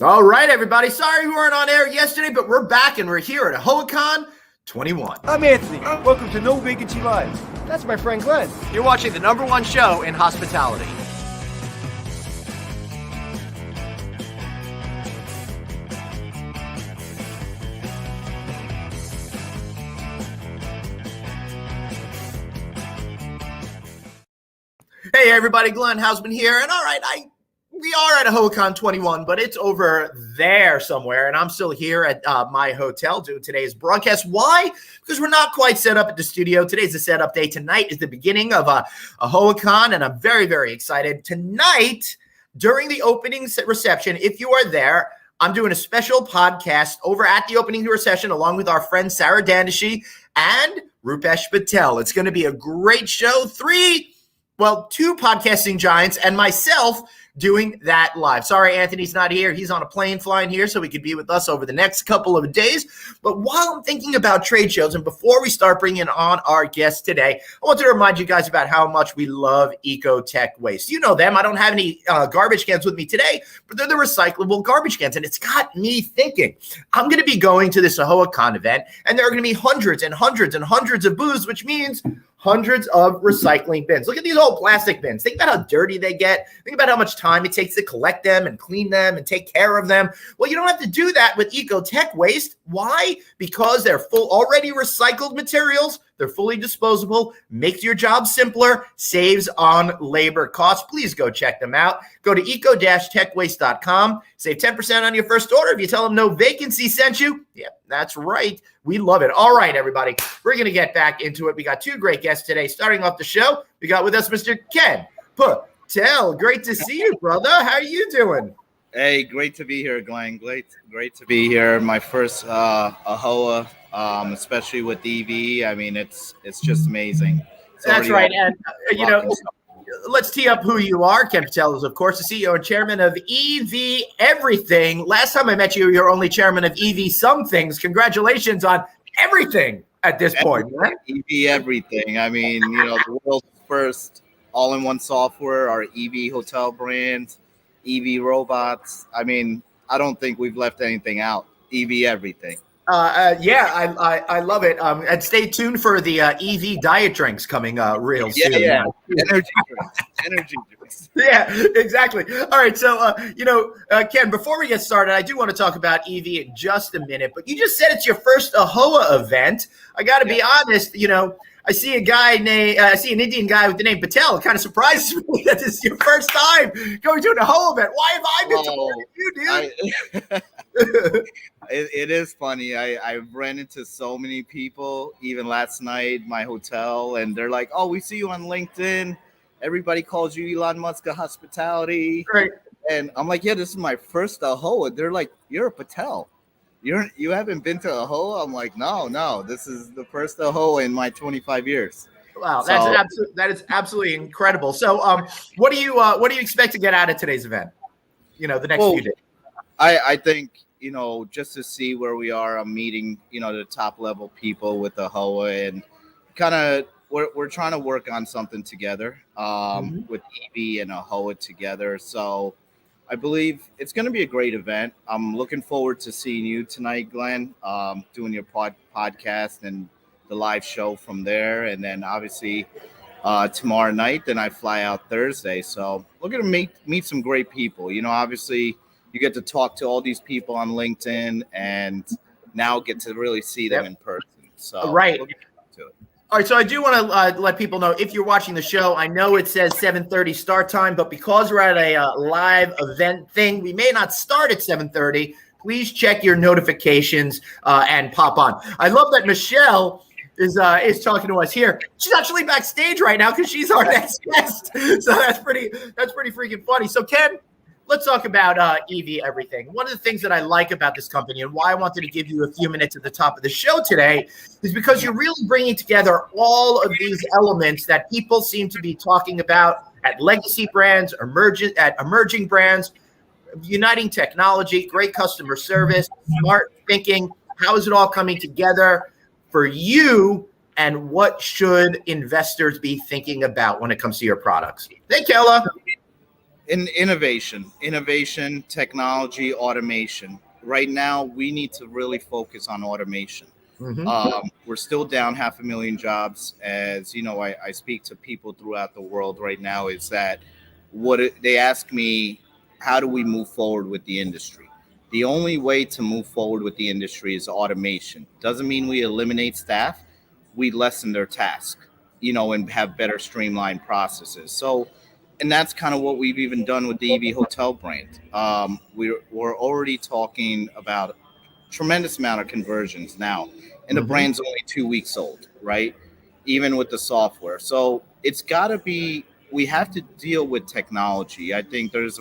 All right, everybody. Sorry we weren't on air yesterday, but we're back and we're here at L.E.A.N 21. I'm Anthony. Welcome to No Vacancy Live. That's my friend Glenn. You're watching the #1 show in hospitality. Hey, everybody. Glenn Hausman here. And all right, we are at L.E.A.N 21, but it's over there somewhere. And I'm still here at my hotel doing today's broadcast. Why? Because we're not quite set up at the studio. Today's the setup day. Tonight is the beginning of a L.E.A.N, and I'm very, very excited. Tonight, during the opening reception, if you are there, I'm doing a special podcast over at the opening reception along with our friend Sarah Dandashi and Rupesh Patel. It's going to be a great show. Two podcasting giants and myself doing that live. Sorry, Anthony's not here. He's on a plane flying here so he could be with us over the next couple of days. But while I'm thinking about trade shows and before we start bringing on our guests today, I want to remind you guys about how much we love Ecotech Waste. You know them. I don't have any garbage cans with me today, but they're the recyclable garbage cans. And it's got me thinking. I'm going to be going to this L.E.A.N event, and there are going to be hundreds and hundreds and hundreds of booths, which means hundreds of recycling bins. Look at these old plastic bins. Think about how dirty they get. Think about how much time it takes to collect them and clean them and take care of them. Well, you don't have to do that with Ecotech Waste. Why? Because they're already recycled materials. They're fully disposable, makes your job simpler, saves on labor costs. Please go check them out. Go to eco-techwaste.com. Save 10% on your first order if you tell them No Vacancy sent you. Yeah, that's right. We love it. All right, everybody. We're going to get back into it. We got two great guests today. Starting off the show, we got with us Mr. Ken Patel. Great to see you, brother. How are you doing? Hey, great to be here, Glenn. Great to be here. My first AHOA, especially with EV. I mean, it's just amazing. That's right. And, let's tee up who you are. Ken Patel is, of course, the CEO and chairman of EV Everything. Last time I met you, you're only chairman of EV Some Things. Congratulations on everything at this point. Right? EV Everything. I mean, the world's first all-in-one software, our EV hotel brand, EV robots. I mean, I don't think we've left anything out. EV Everything. I love it. And stay tuned for the EV diet drinks coming real soon. Yeah. Energy drinks. Yeah, exactly. All right. So, Ken, before we get started, I do want to talk about EV in just a minute, but you just said it's your first AHOA event. I got to be honest, I see an Indian guy with the name Patel. It kind of surprises me that this is your first time going to an AHOA event. Why have I been to you, dude? It is funny. I ran into so many people, even last night, my hotel, and they're like, "Oh, we see you on LinkedIn. Everybody calls you Elon Musk of hospitality." Right. And I'm like, "Yeah, this is my first AHOA." They're like, "You're a Patel. You haven't been to AHOA?" I'm like, no, this is the first AHOA in my 25 years. Wow, that is absolutely incredible. So, what do you expect to get out of today's event? The next few days. I think just to see where we are. I'm meeting the top level people with AHOA, and kind of we're trying to work on something together with EV and AHOA together. So I believe it's going to be a great event. I'm looking forward to seeing you tonight, Glenn, doing your podcast and the live show from there. And then obviously tomorrow night, then I fly out Thursday. So we're going to meet some great people. Obviously you get to talk to all these people on LinkedIn and now get to really see them in person. So right. We'll get to it. All right, so I do want to let people know, if you're watching the show, I know it says 7:30 start time, but because we're at a live event thing, we may not start at 7:30. Please check your notifications and pop on. I love that Michelle is talking to us here. She's actually backstage right now because she's our next guest. So that's pretty freaking funny. So Ken, let's talk about EV Everything. One of the things that I like about this company and why I wanted to give you a few minutes at the top of the show today is because you're really bringing together all of these elements that people seem to be talking about at legacy brands, emerging brands, uniting technology, great customer service, smart thinking. How is it all coming together for you, and what should investors be thinking about when it comes to your products? Hey, Kella. In innovation, technology, automation. Right now, we need to really focus on automation. Hmm. We're still down 500,000 jobs. As you know, I speak to people throughout the world right now. Is that they ask me? How do we move forward with the industry? The only way to move forward with the industry is automation. Doesn't mean we eliminate staff. We lessen their task, and have better streamlined processes. So, and that's kind of what we've even done with the EV Hotel brand. We're already talking about tremendous amount of conversions now, and the Hmm. brand's only 2 weeks old, right? Even with the software, so it's got to be. We have to deal with technology. I think there's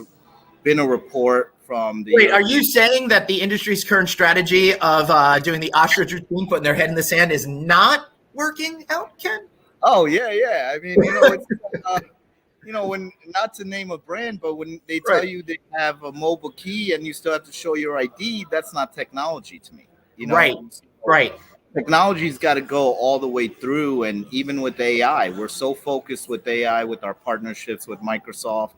been a report from the Wait, are you European. saying that the industry's current strategy of doing the ostrich routine, putting their head in the sand, is not working out, Ken? Oh yeah, yeah. I mean, it's uh, when, not to name a brand, but when they tell Right, you they have a mobile key and you still have to show your ID, that's not technology to me. right, So right. technology's got to go all the way through, and even with AI, we're so focused with AI with our partnerships with Microsoft,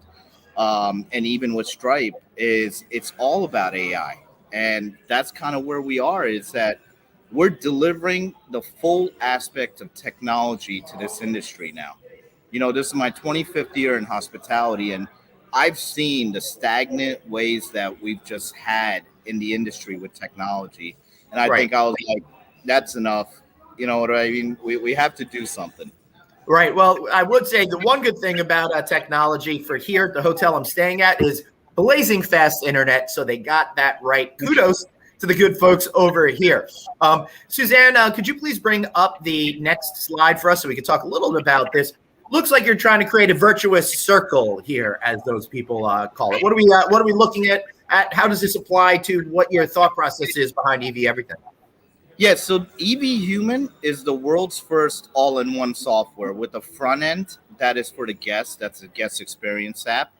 and even with Stripe, is it's all about AI, and that's kind of where we are. Is that we're delivering the full aspect of technology to this industry now. This is my 25th year in hospitality, and I've seen the stagnant ways that we've just had in the industry with technology. And I Right. think I was like, that's enough. You know what I mean? We have to do something. Right. Well, I would say the one good thing about technology for here at the hotel I'm staying at is blazing fast internet. So they got that right. Kudos to the good folks over here. Suzanne, could you please bring up the next slide for us so we can talk a little bit about this? Looks like you're trying to create a virtuous circle here, as those people call it. What are we looking at? How does this apply to what your thought process is behind EV Everything? Yeah, so EV Human is the world's first all-in-one software with a front end that is for the guest. That's a guest experience app.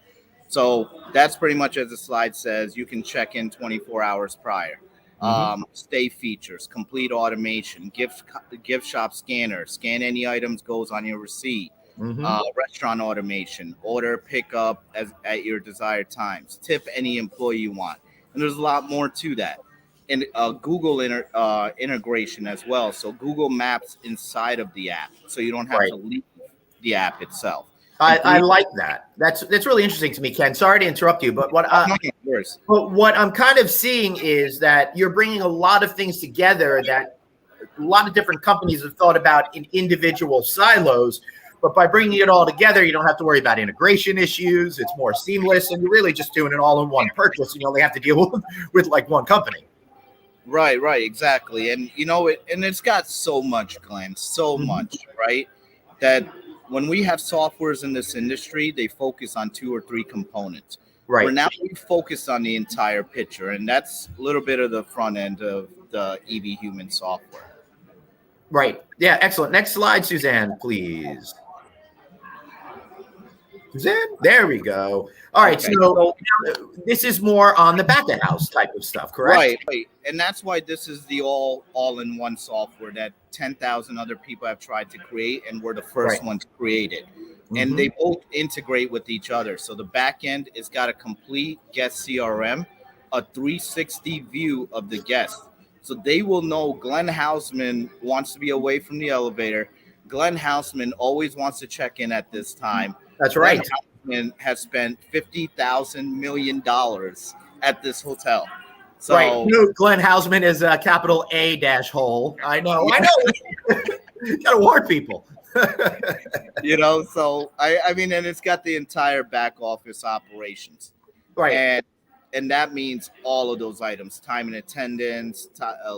So that's pretty much as the slide says. You can check in 24 hours prior. Hmm. Stay features, complete automation, gift shop scanner, scan any items goes on your receipt. Hmm. Restaurant automation, order pickup at your desired times, tip any employee you want, and there's a lot more to that. And Google integration as well. So Google Maps inside of the app, so you don't have Right. to leave the app itself. And I three, like that. That's really interesting to me, Ken. Sorry to interrupt you, but what I'm kind of seeing is that you're bringing a lot of things together that a lot of different companies have thought about in individual silos. But by bringing it all together, you don't have to worry about integration issues. It's more seamless, and you're really just doing it all in one purchase. And you only have to deal with like one company. right, exactly. And it's got so much, Glenn, so Mhm. much, right? That when we have softwares in this industry, they focus on two or three components. Where Right. now we focus on the entire picture, and that's a little bit of the front end of the EV Human software. Right. Yeah. Excellent. Next slide, Suzanne, please. Suzanne, there we go. All right. Okay, So so this is more on the back of house type of stuff, correct? right, and that's why this is the all-in-one software that 10,000 other people have tried to create, and we're the Right. first one to create it. And Hmm. they both integrate with each other. So the back end has got a complete guest CRM, a 360 view of the guest. So they will know Glenn Hausman wants to be away from the elevator. Glenn Hausman always wants to check in at this time. That's Glenn right. Hausman has spent $50,000 million at this hotel. Right. So, You know, Glenn Hausman is a capital A dash hole. I know. I yeah, know. You gotta warn people. so I mean, and it's got the entire back office operations. Right. And that means all of those items: time and attendance,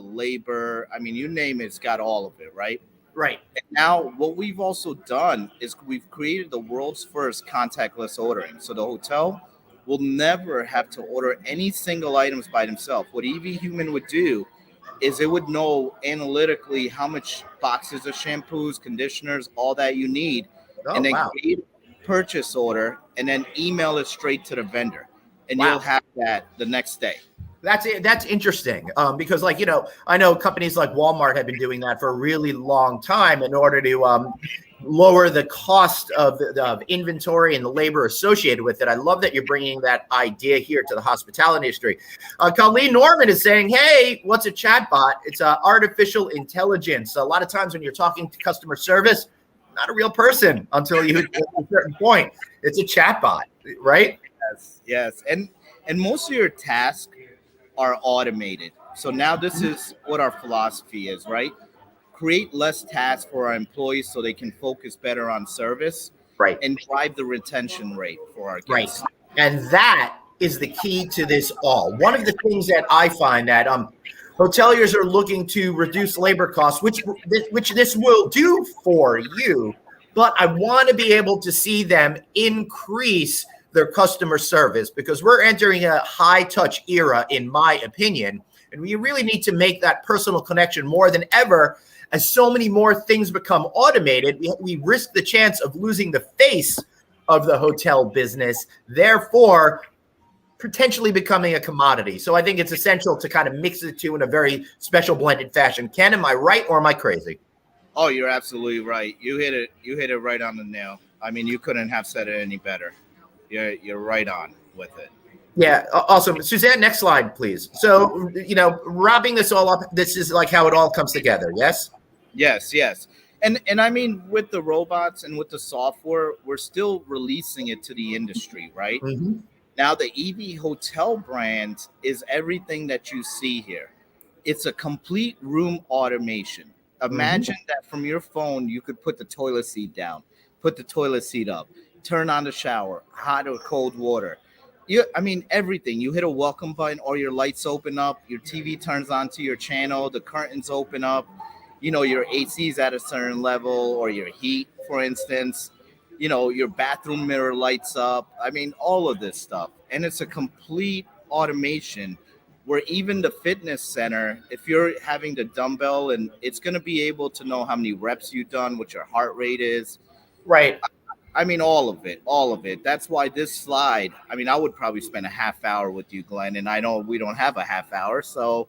labor. I mean, you name it, it's got all of it, right? Right. And now what we've also done is we've created the world's first contactless ordering, so the hotel will never have to order any single items by themselves. What EV Human would do is it would know analytically how much boxes of shampoos, conditioners, all that you need, Oh and then wow. create a purchase order and then email it straight to the vendor, and you'll Wow. have that the next day. That's it. That's interesting because, I know companies like Walmart have been doing that for a really long time in order to lower the cost of the inventory and the labor associated with it. I love that you're bringing that idea here to the hospitality industry. Colleen Norman is saying, hey, what's a chatbot? It's artificial intelligence. A lot of times when you're talking to customer service, not a real person until you hit a certain point. It's a chatbot, right? Yes. And most of your tasks are automated. So now this is what our philosophy is, right? Create less tasks for our employees so they can focus better on service, Right. and drive the retention rate for our guests. Right. And that is the key to this all. One of the things that I find that hoteliers are looking to reduce labor costs, which this will do for you, but I want to be able to see them increase their customer service, because we're entering a high touch era, in my opinion, and we really need to make that personal connection more than ever. As so many more things become automated, we risk the chance of losing the face of the hotel business, therefore potentially becoming a commodity. So I think it's essential to kind of mix the two in a very special blended fashion. Ken, am I right or am I crazy? Oh, you're absolutely right. You hit it right on the nail. I mean, you couldn't have said it any better. You're right on with it. Yeah, awesome. Suzanne, next slide, please. So, wrapping this all up, this is like how it all comes together, yes? Yes. And I mean, with the robots and with the software, we're still releasing it to the industry, right? Mm-hmm. Now, the EV Hotel brand is everything that you see here. It's a complete room automation. Imagine that from your phone, you could put the toilet seat down, put the toilet seat up, turn on the shower, hot or cold water. Everything. You hit a welcome button, or your lights open up, your TV turns on to your channel, the curtains open up, your AC's at a certain level, or your heat, for instance, your bathroom mirror lights up. I mean, all of this stuff. And it's a complete automation where even the fitness center, if you're having the dumbbell, and it's going to be able to know how many reps you've done, what your heart rate is. Right. I mean, all of it. That's why this slide, I would probably spend a half hour with you, Glenn, and I know we don't have a half hour. So,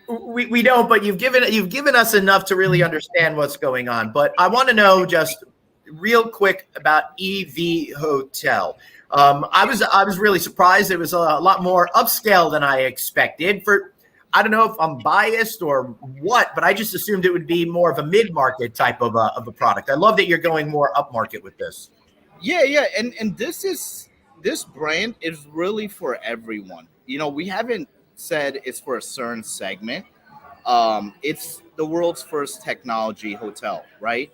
we don't, but you've given us enough to really understand what's going on. But I want to know just real quick about EV Hotel. I was really surprised. It was a lot more upscale than I expected. I don't know if I'm biased or what, but I just assumed it would be more of a mid-market type of a product. I love that you're going more upmarket with this. Yeah, and this brand is really for everyone. We haven't said it's for a certain segment. It's the world's first technology hotel, right?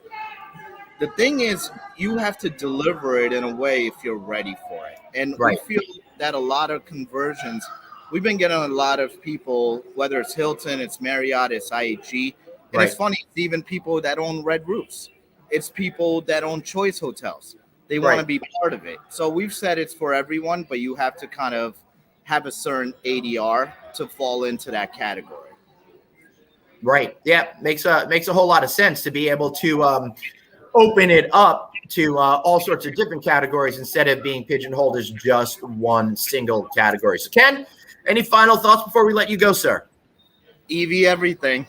The thing is, you have to deliver it in a way if you're ready for it. And Right. we feel that a lot of conversions, we've been getting a lot of people, whether it's Hilton, it's Marriott, it's IHG. And Right. It's funny, it's even people that own Red Roofs. It's people that own Choice Hotels. They want to be part of it. So we've said it's for everyone, but you have to kind of have a certain ADR to fall into that category. Right. Yeah. Makes a whole lot of sense to be able to open it up to all sorts of different categories instead of being pigeonholed as just one single category. So, Ken, any final thoughts before we let you go, sir? EV everything.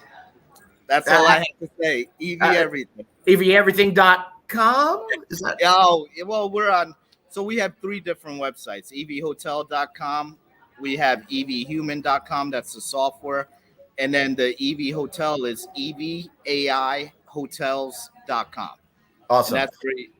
That's all I have to say. EV everything. EVEverything.com? Is that? Oh, well, we're on. So we have 3 different websites. evhotel.com. We have evhuman.com. That's the software. And then the EV Hotel is evaihotels.com. Awesome. And that's great.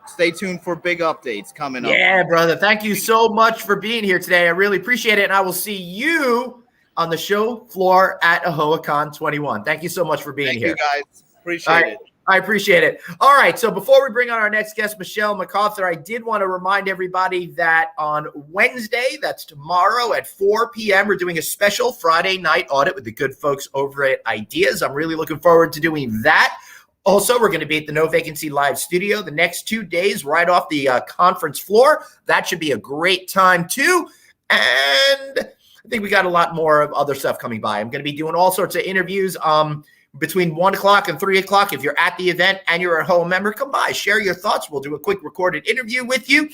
Stay tuned for big updates coming up. Yeah, brother. Thank you so much for being here today. I really appreciate it. And I will see you on the show floor at AHOACon 21. Thank you so much for being here. Thank you, guys. Appreciate it. I appreciate it. All right. So before we bring on our next guest, Michele MacArthur, I did want to remind everybody that on Wednesday, that's tomorrow at 4 p.m., we're doing a special Friday night audit with the good folks over at Ideas. I'm really looking forward to doing that. Also, we're going to be at the No Vacancy Live studio the next 2 days right off the conference floor. That should be a great time too. And I think we got a lot more of other stuff coming by. I'm going to be doing all sorts of interviews between 1 o'clock and 3 o'clock. If you're at the event and you're a home member, come by, share your thoughts. We'll do a quick recorded interview with you.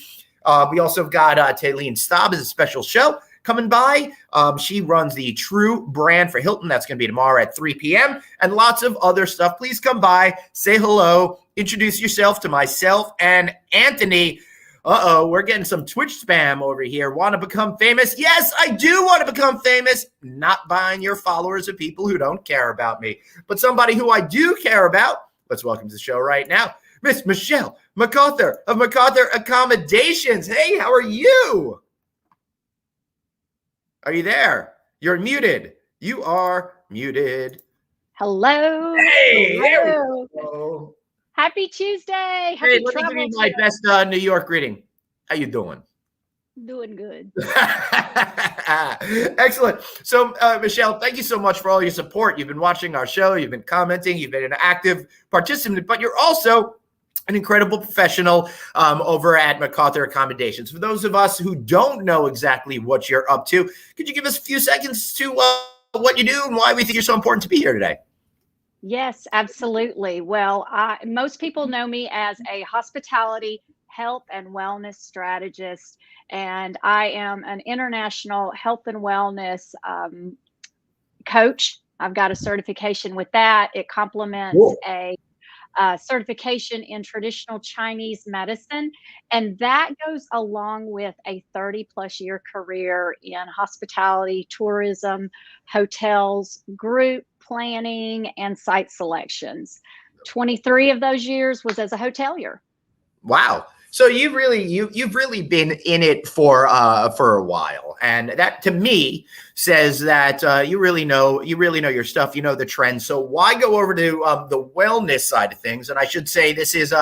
We also got L.E.A.N Staub as a special show coming by. She runs the True brand for Hilton. That's going to be tomorrow at 3 p.m. and lots of other stuff. Please come by, say hello, introduce yourself to myself and Anthony. We're getting some Twitch spam over here. Want to become famous? Yes, I do want to become famous. Not buying your followers of people who don't care about me, but somebody who I do care about. Let's welcome to the show right now, Miss Michele MacArthur of MacArthur Accommodations. Hey, how are you? Are you there? You're muted. You are muted. Hello. Hey, there we Hello. go. Happy Tuesday. Hey, Happy let me give you travel my to best New York greeting. How you doing? Doing good. Excellent. So, Michele, thank you so much for all your support. You've been watching our show. You've been commenting. You've been an active participant, but you're also an incredible professional over at MacArthur Accommodations. For those of us who don't know exactly what you're up to, could you give us a few seconds to what you do and why we think you're so important to be here today? Yes, absolutely. Well, most people know me as a hospitality, health, and wellness strategist, and I am an international health and wellness coach. I've got a certification with that. It complements Cool. a certification in traditional Chinese medicine. And that goes along with a 30+ year career in hospitality, tourism, hotels, group planning, and site selections. 23 of those years was as a hotelier. Wow. So you've really been in it for a while, and that to me says that you really know your stuff. You know the trends. So why go over to the wellness side of things? And I should say this is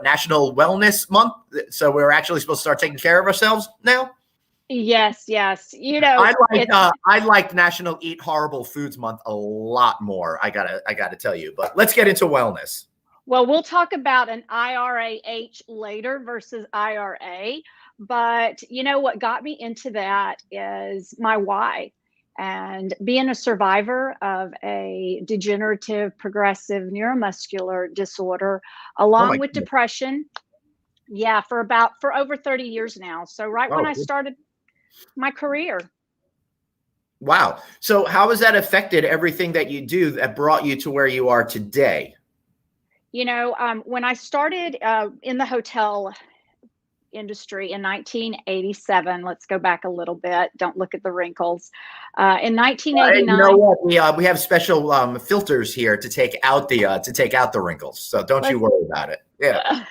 National Wellness Month. So we're actually supposed to start taking care of ourselves now. Yes, yes. You know, I like National Eat Horrible Foods Month a lot more. I gotta tell you. But let's get into wellness. well, we'll talk about an IRAH later versus IRA, but you know what got me into that is my why. And being a survivor of a degenerative progressive neuromuscular disorder, Oh my along with goodness. depression, yeah, for over 30 years now. So right when I started my career. Wow. So how has that affected everything that you do that brought you to where you are today? You know, when I started in the hotel industry in 1987, let's go back a little bit. Don't look at the wrinkles. In 1989, you know what? We have special filters here to take out the wrinkles. So don't you worry about it. Yeah.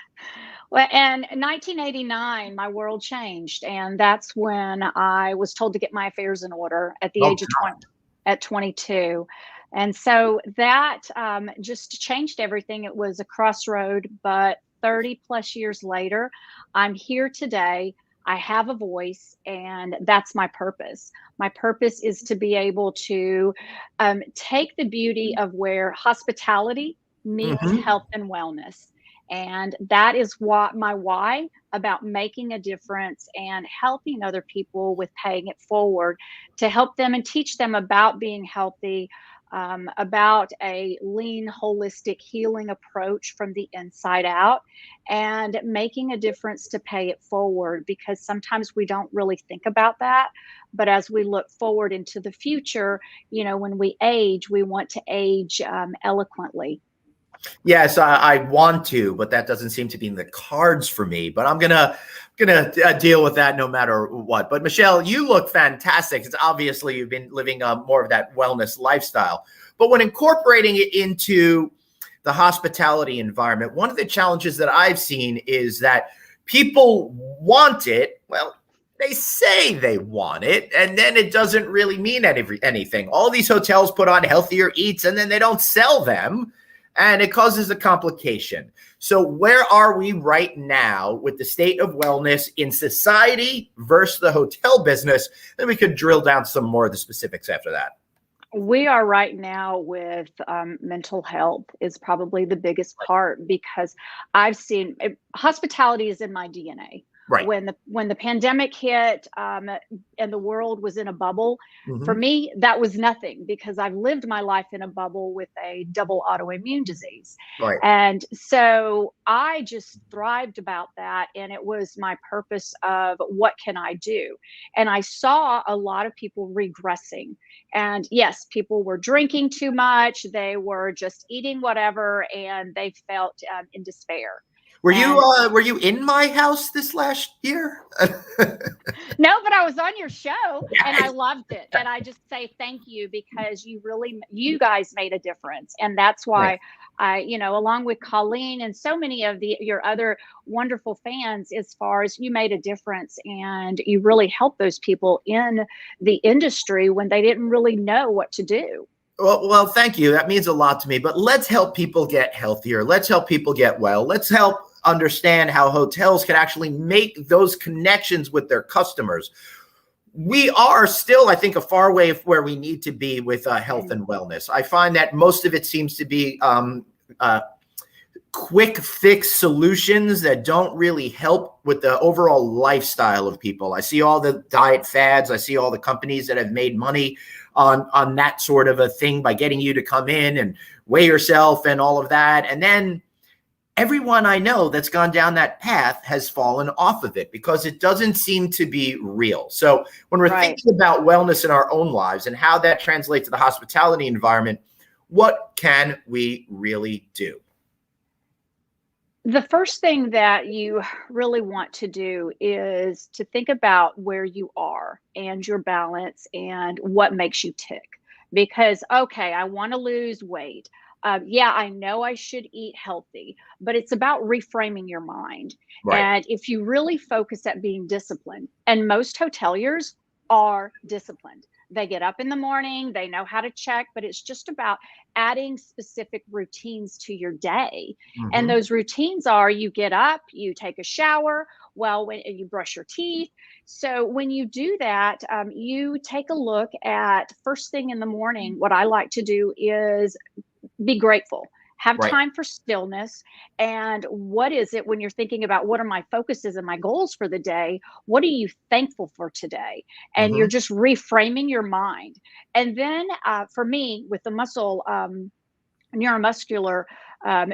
Well, and in 1989, my world changed, and that's when I was told to get my affairs in order at the age of 20, at 22. And so that just changed everything. It was a crossroad, but 30+ years later, I'm here today. I have a voice, and that's my purpose. My purpose is to be able to take the beauty of where hospitality meets health and wellness. And that is what my why about making a difference and helping other people with paying it forward to help them and teach them about being healthy, about a lean, holistic healing approach from the inside out, and making a difference to pay it forward, because sometimes we don't really think about that. But as we look forward into the future, you know, when we age, we want to age eloquently. Yes, I want to, but that doesn't seem to be in the cards for me. But I'm gonna deal with that no matter what. But Michele, you look fantastic. It's obviously you've been living more of that wellness lifestyle. But when incorporating it into the hospitality environment, one of the challenges that I've seen is that people want it. Well, they say they want it, and then it doesn't really mean anything. All these hotels put on healthier eats, and then they don't sell them. And it causes a complication. So where are we right now with the state of wellness in society versus the hotel business? Then we could drill down some more of the specifics after that. We are right now with mental health is probably the biggest part, because I've seen hospitality is in my DNA. Right. When the pandemic hit, and the world was in a bubble, for Mhm. me, that was nothing because I've lived my life in a bubble with a double autoimmune disease. Right. And so I just thrived about that. And it was my purpose of what can I do? And I saw a lot of people regressing. And yes, people were drinking too much. They were just eating whatever, and they felt in despair. And Were you in my house this last year? no, but I was on your show and I Yes. loved it. And I just say thank you because you guys made a difference. And that's Right. why along with Colleen and so many of your other wonderful fans, as far as you made a difference and you really helped those people in the industry when they didn't really know what to do. Well, thank you. That means a lot to me. But let's help people get healthier. Let's help people get well. Let's help understand how hotels can actually make those connections with their customers. We are still, I think, a far way of where we need to be with health and wellness. I find that most of it seems to be quick fix solutions that don't really help with the overall lifestyle of people. I see all the diet fads. I see all the companies that have made money on that sort of a thing by getting you to come in and weigh yourself and all of that. And then everyone I know that's gone down that path has fallen off of it because it doesn't seem to be real. So when we're Right. thinking about wellness in our own lives and how that translates to the hospitality environment, what can we really do? The first thing that you really want to do is to think about where you are and your balance and what makes you tick. Because, okay, I want to lose weight. Yeah, I know I should eat healthy, but it's about reframing your mind. Right. And if you really focus at being disciplined, and most hoteliers are disciplined. They get up in the morning, they know how to check, but it's just about adding specific routines to your day. And Mhm. those routines are you get up, you take a shower, when you brush your teeth. So when you do that, you take a look at first thing in the morning. What I like to do is be grateful, have Right. time for stillness. And what is it when you're thinking about what are my focuses and my goals for the day? What are you thankful for today? And you're Mhm. just reframing your mind. And then for me, with the muscle, neuromuscular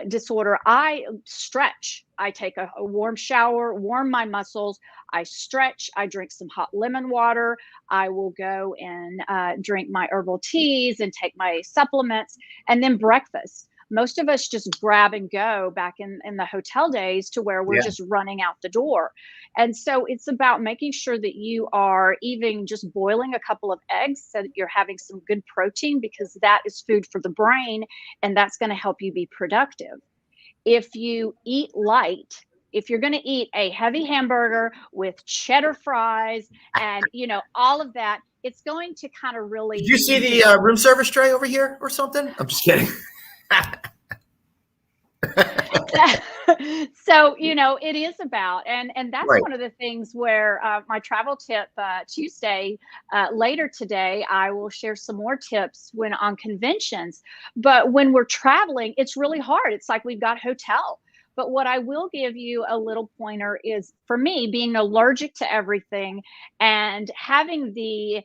disorder, I stretch. I take a warm shower, warm my muscles. I stretch. I drink some hot lemon water. I will go and drink my herbal teas and take my supplements, and then breakfast. Most of us just grab and go back in the hotel days to where we're Yeah. just running out the door. And so it's about making sure that you are even just boiling a couple of eggs so that you're having some good protein because that is food for the brain and that's going to help you be productive. If you eat light, if you're going to eat a heavy hamburger with cheddar fries and all of that, it's going to kind of Did really you see just the room service tray over here or something? I'm just kidding. so it is about and that's Right. one of the things where my travel tip Tuesday, later today I will share some more tips when on conventions. But when we're traveling, it's really hard. It's like we've got hotel. But what I will give you a little pointer is for me being allergic to everything and having the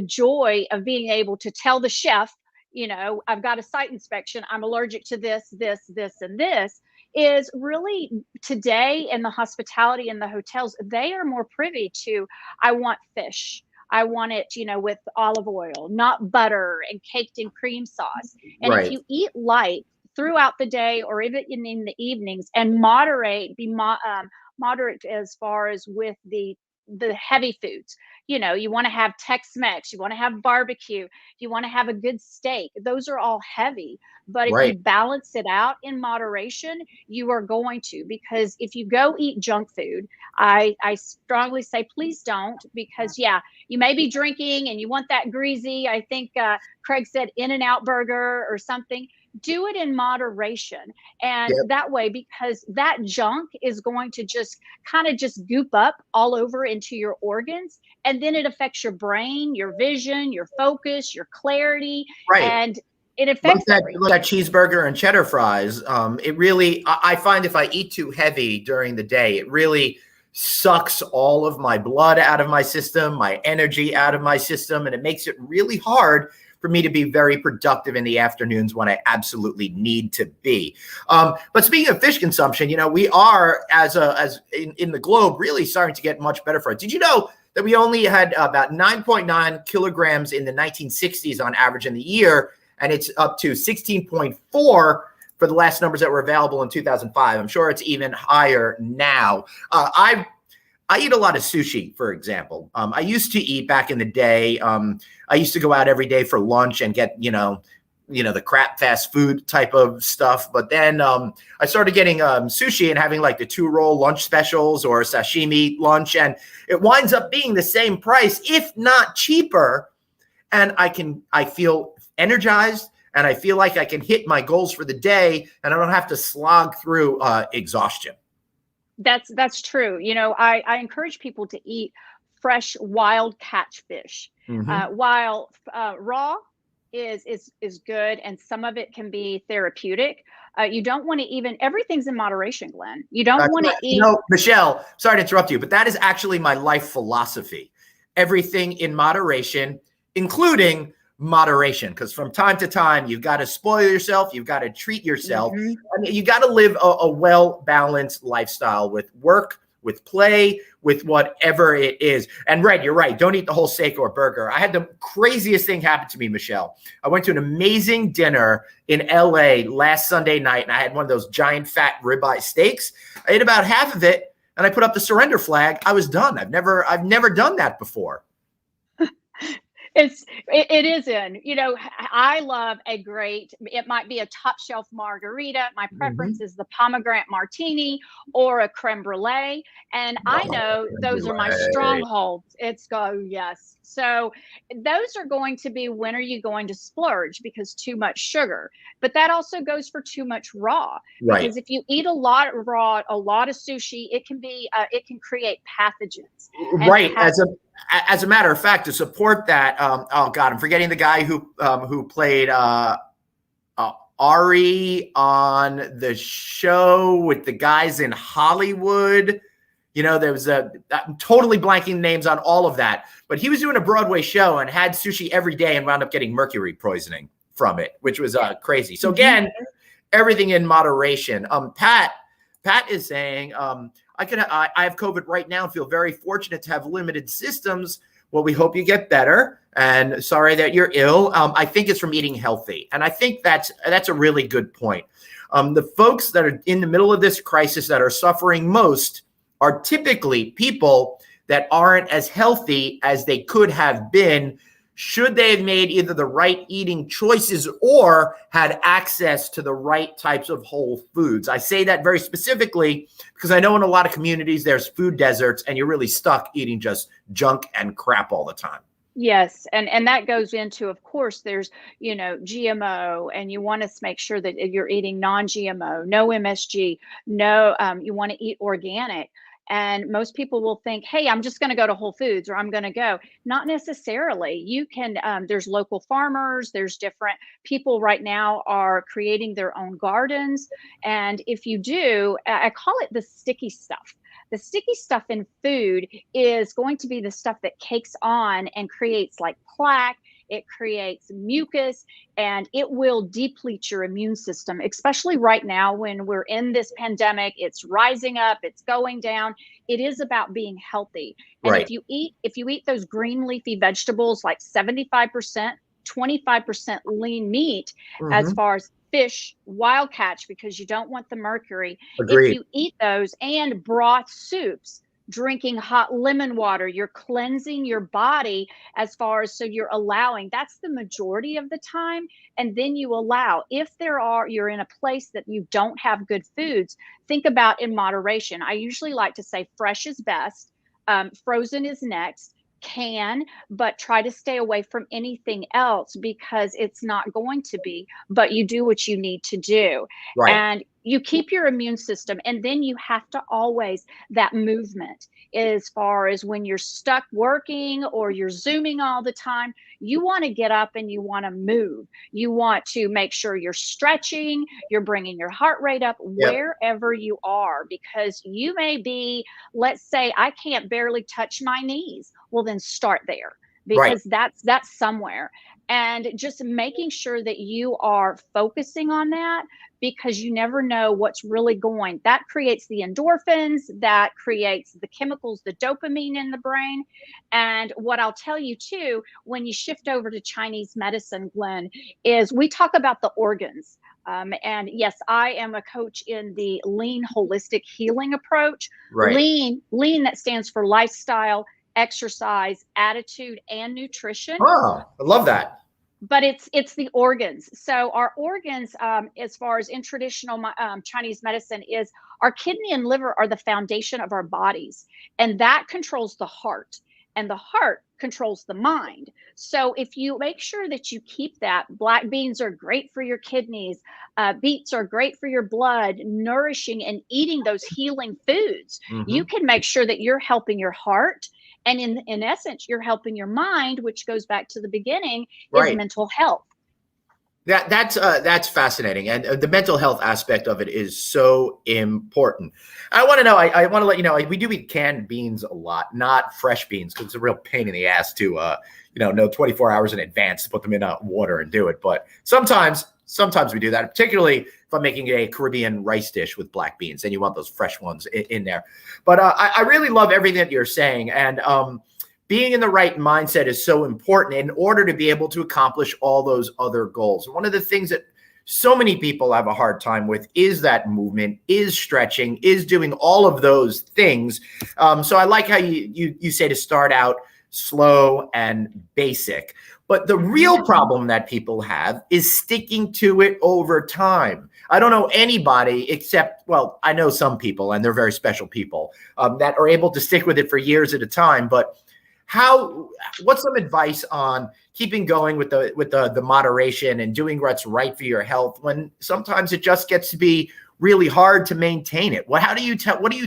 joy of being able to tell the chef, I've got a site inspection. I'm allergic to this, and this is really today in the hospitality and the hotels, they are more privy to, I want fish. I want it, with olive oil, not butter and caked in cream sauce. And if Right. you eat light throughout the day or even in the evenings and moderate as far as with the heavy foods. You want to have Tex-Mex, you want to have barbecue, you want to have a good steak. Those are all heavy. But if you Right. balance it out in moderation, you are going to, because if you go eat junk food, I strongly say please don't, because yeah, you may be drinking and you want that greasy. I think Craig said In-N-Out burger or something. Do it in moderation. And Yep. that way, because that junk is going to just kind of just goop up all over into your organs. And then it affects your brain, your vision, your focus, your clarity, Right. and it affects Like that everything. cheeseburger and cheddar fries. It really, I find if I eat too heavy during the day, it really sucks all of my blood out of my system, my energy out of my system, and it makes it really hard for me to be very productive in the afternoons when I absolutely need to be. But speaking of fish consumption, we are, as in the globe, really starting to get much better for it. Did you know that we only had about 9.9 kilograms in the 1960s on average in the year, and it's up to 16.4 for the last numbers that were available in 2005. I'm sure it's even higher now. I eat a lot of sushi, for example. I used to eat back in the day. I used to go out every day for lunch and get, the crap fast food type of stuff. But then I started getting sushi and having like the 2-roll lunch specials or sashimi lunch. And it winds up being the same price, if not cheaper. And I feel energized, and I feel like I can hit my goals for the day, and I don't have to slog through exhaustion. That's true. I encourage people to eat fresh wild catch fish. While raw is good, and some of it can be therapeutic. You don't want to everything's in moderation, Glenn. You don't want to eat. Michelle, sorry to interrupt you, but that is actually my life philosophy. Everything in moderation, including moderation, because from time to time you've got to spoil yourself, you've got to treat yourself. I mean, you got to live a well-balanced lifestyle with work, with play, with whatever it is. And Red, you're right, don't eat the whole steak or burger. I had the craziest thing happen to me, Michelle. I went to an amazing dinner in LA last Sunday night, and I had one of those giant fat ribeye steaks. I ate about half of it, and I put up the surrender flag. I was done. I've never done that before. It is in, I love it might be a top shelf margarita. My preference is the pomegranate martini or a creme brulee. And I know those are my strongholds. Yes. So those are going to be, when are you going to splurge? Because too much sugar, but that also goes for too much raw. Right. Because if you eat a lot of raw, a lot of sushi, it can create pathogens. Right. As a matter of fact, to support that, oh God, I'm forgetting the guy who played Ari on the show with the guys in Hollywood. There was I'm totally blanking names on all of that, but he was doing a Broadway show and had sushi every day and wound up getting mercury poisoning from it, which was crazy. So again, everything in moderation. Pat is saying, I have COVID right now and feel very fortunate to have limited systems. Well, we hope you get better, and sorry that you're ill. I think it's from eating healthy, and I think that's a really good point. The folks that are in the middle of this crisis that are suffering most are typically people that aren't as healthy as they could have been, should they have made either the right eating choices or had access to the right types of whole foods. I say that very specifically because I know in a lot of communities there's food deserts and you're really stuck eating just junk and crap all the time. Yes. And that goes into, of course, there's, GMO, and you want to make sure that you're eating non-GMO, no MSG, you want to eat organic. And most people will think, hey, I'm just going to go to Whole Foods, or I'm going to go. Not necessarily. You can, there's local farmers, there's different people right now are creating their own gardens. And if you do, I call it the sticky stuff. The sticky stuff in food is going to be the stuff that cakes on and creates like plaque. It creates mucus, and it will deplete your immune system, especially right now when we're in this pandemic. It's rising up, it's going down. It is about being healthy. And Right. if you eat those green leafy vegetables, like 75%, 25% lean meat, as far as fish, wild catch, because you don't want the mercury. Agreed. If you eat those, and broth soups, drinking hot lemon water, you're cleansing your body, as far as, so you're allowing, that's the majority of the time. And then you allow, if you're in a place that you don't have good foods, think about in moderation. I usually like to say fresh is best, frozen is next, but try to stay away from anything else, because it's not going to be, but you do what you need to do. Right. And you keep your immune system, and then you have to always, that movement, as far as when you're stuck working or you're zooming all the time, you want to get up and you want to move. You want to make sure you're stretching, you're bringing your heart rate up Yep. wherever you are, because you may be, let's say I can't barely touch my knees. Well, then start there, Right. because that's somewhere. And just making sure that you are focusing on that, because you never know what's really going. That creates the endorphins, that creates the chemicals, the dopamine in the brain. And what I'll tell you too, when you shift over to Chinese medicine, Glenn, is we talk about the organs. And yes, I am a coach in the L.E.A.N holistic healing approach. Right. L.E.A.N, that stands for lifestyle, exercise, attitude, and nutrition. Oh, I love that. But it's the organs. So our organs, as far as in traditional Chinese medicine, is our kidney and liver are the foundation of our bodies, and that controls the heart, and the heart controls the mind. So if you make sure that you keep that, black beans are great for your kidneys, beets are great for your blood, nourishing and eating those healing foods, you can make sure that you're helping your heart. And in essence, you're helping your mind, which goes back to the beginning, is Right. mental health. That's fascinating, and the mental health aspect of it is so important. I want to know. I want to let you know we do eat canned beans a lot, not fresh beans, because it's a real pain in the ass to know 24 hours in advance to put them in water and do it. But sometimes we do that, particularly if I'm making a Caribbean rice dish with black beans, and you want those fresh ones in there. But I really love everything that you're saying, and being in the right mindset is so important in order to be able to accomplish all those other goals. One of the things that so many people have a hard time with is that movement, is stretching, is doing all of those things. So I like how you say to start out slow and basic. But the real problem that people have is sticking to it over time. I don't know anybody except, well, I know some people, and they're very special people, that are able to stick with it for years at a time. But what's some advice on keeping going with the moderation and doing what's right for your health when sometimes it just gets to be really hard to maintain it? What do you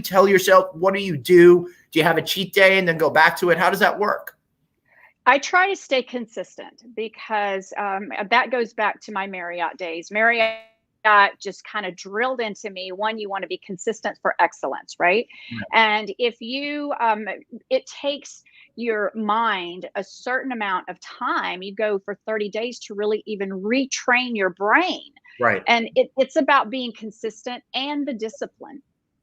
tell yourself? What do you do? Do you have a cheat day and then go back to it? How does that work? I try to stay consistent, because that goes back to my Marriott days. Marriott just kind of drilled into me, one, you want to be consistent for excellence, right? And if you, it takes your mind a certain amount of time. You go for 30 days to really even retrain your brain. Right. And it's about being consistent and the discipline,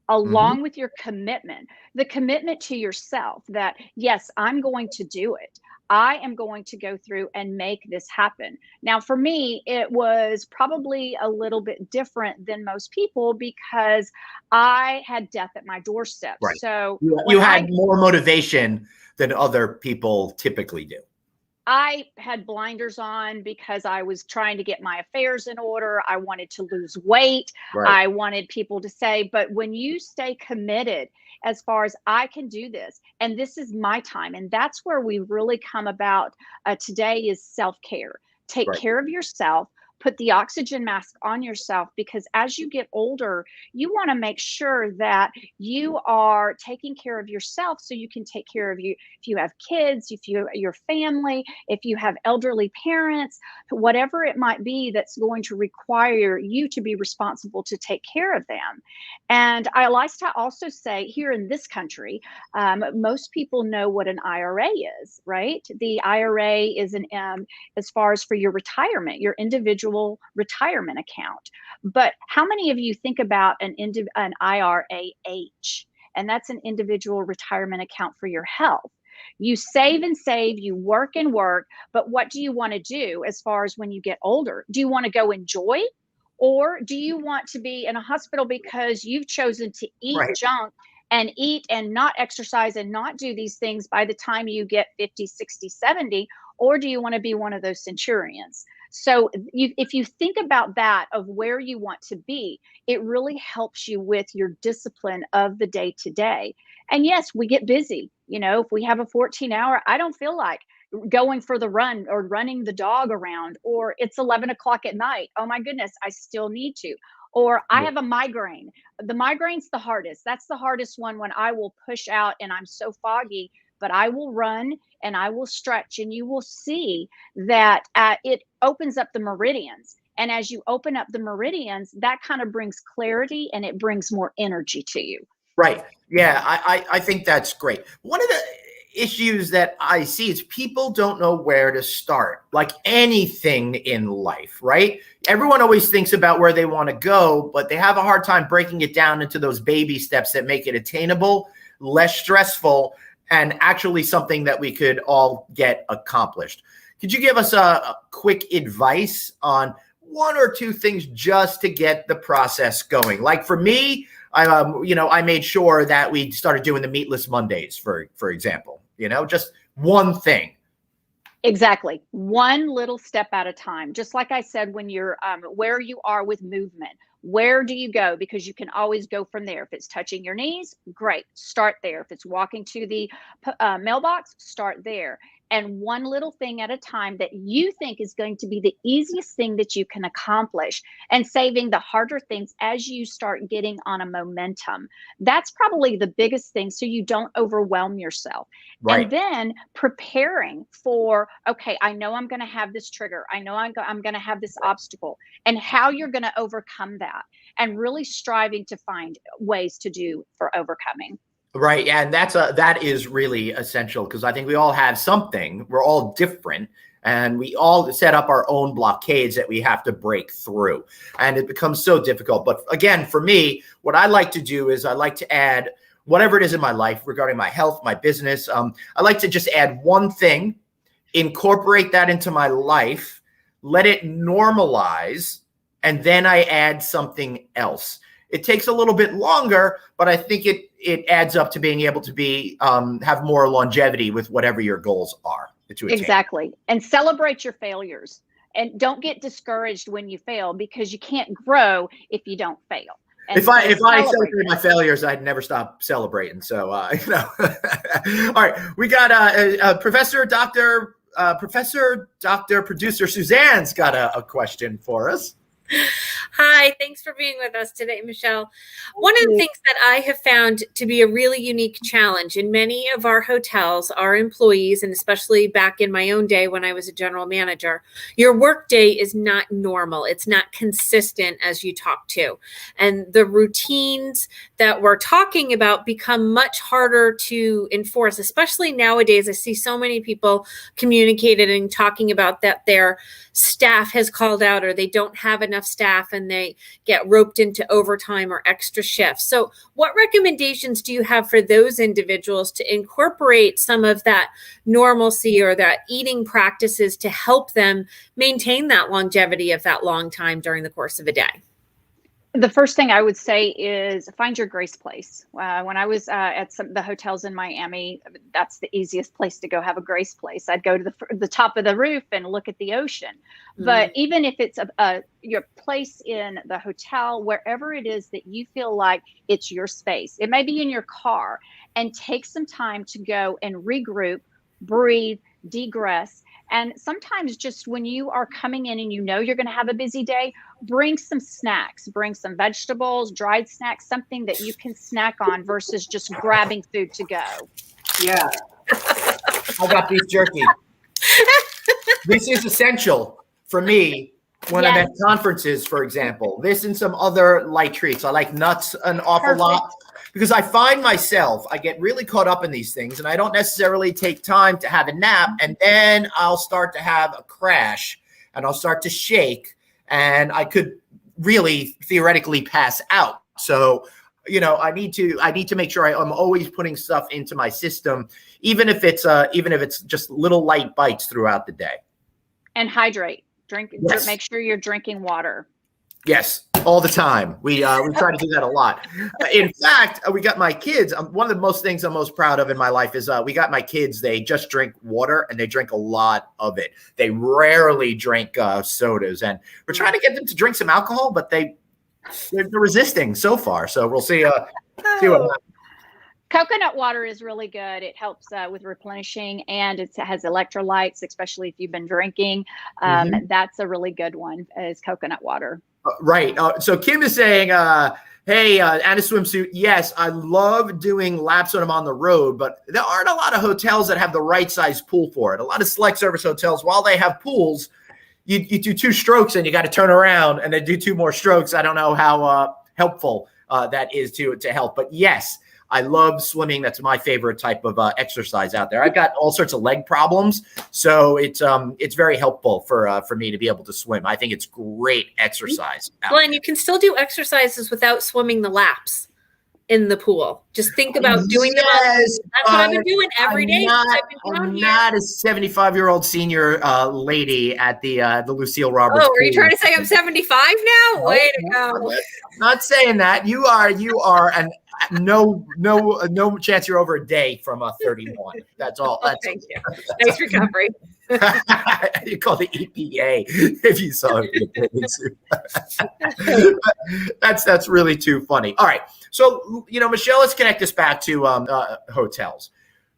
along with your commitment, the commitment to yourself that, yes, I'm going to do it. I am going to go through and make this happen. Now, for me, it was probably a little bit different than most people, because I had death at my doorstep. Right. So you had more motivation than other people typically do. I had blinders on because I was trying to get my affairs in order. I wanted to lose weight. Right. I wanted people to say, but when you stay committed, as far as I can do this, and this is my time, and that's where we really come about today, is self-care. Take care of yourself. Put the oxygen mask on yourself, because as you get older, you want to make sure that you are taking care of yourself so you can take care of you. If you have kids, if your family, if you have elderly parents, whatever it might be that's going to require you to be responsible to take care of them. And I like to also say, here in this country, most people know what an IRA is, right? The IRA is as far as for your retirement, your individual retirement account. But how many of you think about an IRA-H? And that's an individual retirement account for your health. You save and save, you work and work, but what do you want to do as far as when you get older? Do you want to go enjoy? Or do you want to be in a hospital because you've chosen to eat junk and eat and not exercise and not do these things by the time you get 50, 60, 70? Or do you want to be one of those centurions? So if you think about that, of where you want to be, it really helps you with your discipline of the day to day. And yes, we get busy. If we have a 14-hour, I don't feel like going for the run or running the dog around, or it's 11 o'clock at night. Oh my goodness, I still need to. Or I have a migraine. The migraine's the hardest. That's the hardest one, when I will push out and I'm so foggy, but I will run and I will stretch, and you will see that it opens up the meridians. And as you open up the meridians, that kind of brings clarity and it brings more energy to you. Right. Yeah, I think that's great. One of the issues that I see is people don't know where to start, like anything in life, right? Everyone always thinks about where they want to go, but they have a hard time breaking it down into those baby steps that make it attainable, less stressful, and actually something that we could all get accomplished. Could you give us a quick advice on one or two things just to get the process going? Like for me, I made sure that we started doing the meatless Mondays, for example, just one thing. Exactly. One little step at a time. Just like I said, when you're where you are with movement, where do you go? Because you can always go from there. If it's touching your knees, great. Start there. If it's walking to the mailbox, start there. And one little thing at a time that you think is going to be the easiest thing that you can accomplish, and saving the harder things as you start getting on a momentum. That's probably the biggest thing, so you don't overwhelm yourself. Right. And then preparing for, okay, I know I'm going to have this trigger. I know I'm going to have this obstacle, and how you're going to overcome that, and really striving to find ways to do for overcoming. Right. And that is really essential, because I think we all have something. We're all different, and we all set up our own blockades that we have to break through. And it becomes so difficult. But again, for me, what I like to do is I like to add whatever it is in my life regarding my health, my business. I like to just add one thing, incorporate that into my life, let it normalize, and then I add something else. It takes a little bit longer, but I think it adds up to being able to be have more longevity with whatever your goals are to attain. Exactly. And celebrate your failures, and don't get discouraged when you fail, because you can't grow if you don't fail. And if I celebrate my failures, I'd never stop celebrating. So all right, we got Professor Dr. Producer Suzanne's got a question for us. Hi, thanks for being with us today, Michelle. One of the things that I have found to be a really unique challenge in many of our hotels, our employees, and especially back in my own day when I was a general manager, your workday is not normal. It's not consistent, as you talk to. And the routines that we're talking about become much harder to enforce, especially nowadays. I see so many people communicating and talking about that their staff has called out, or they don't have enough staff and they get roped into overtime or extra shifts. So what recommendations do you have for those individuals to incorporate some of that normalcy or that eating practices to help them maintain that longevity of that long time during the course of a day? The first thing I would say is find your grace place. When I was at the hotels in Miami, that's the easiest place to go have a grace place. I'd go to the top of the roof and look at the ocean. Mm-hmm. But even if it's your place in the hotel, wherever it is that you feel like it's your space, it may be in your car, and take some time to go and regroup, breathe, degress. And sometimes just when you are coming in and you know you're going to have a busy day, bring some snacks, bring some vegetables, dried snacks, something that you can snack on versus just grabbing food to go. Yeah. I got beef jerky. This is essential for me when I'm at conferences, for example. This and some other light treats. I like nuts an awful lot, because I find myself, I get really caught up in these things, and I don't necessarily take time to have a nap, and then I'll start to have a crash, and I'll start to shake, and I could really theoretically pass out. So, I need to make sure I'm always putting stuff into my system, even if it's just little light bites throughout the day. And hydrate. Make sure you're drinking water. Yes, all the time. We try to do that a lot. In fact, we got my kids. One of the most things I'm most proud of in my life is we got my kids. They just drink water, and they drink a lot of it. They rarely drink sodas, and we're trying to get them to drink some alcohol, but they're resisting so far. So we'll see. See what happens. Coconut water is really good. It helps with replenishing, and it has electrolytes, especially if you've been drinking. That's a really good one, is coconut water. Right. So Kim is saying, hey, and a swimsuit. Yes, I love doing laps when I'm on the road, but there aren't a lot of hotels that have the right size pool for it. A lot of select service hotels, while they have pools, you do 2 strokes and you got to turn around and then do 2 more strokes. I don't know how helpful that is to help. But yes, I love swimming. That's my favorite type of exercise out there. I've got all sorts of leg problems, so it's very helpful for me to be able to swim. I think it's great exercise. Well, and you can still do exercises without swimming the laps in the pool. Just think about doing them. That's what I've been doing every day since I've been down here. I'm not a 75-year-old senior lady at the Lucille Roberts. Oh, are you trying to say I'm 75 now? Way to go. Not saying that. You are, and no chance you're over a day from 31. That's all. Oh, thank you. Nice recovery. You call the EPA if you saw it. That's really too funny. All right. So, Michelle, let's connect this back to hotels.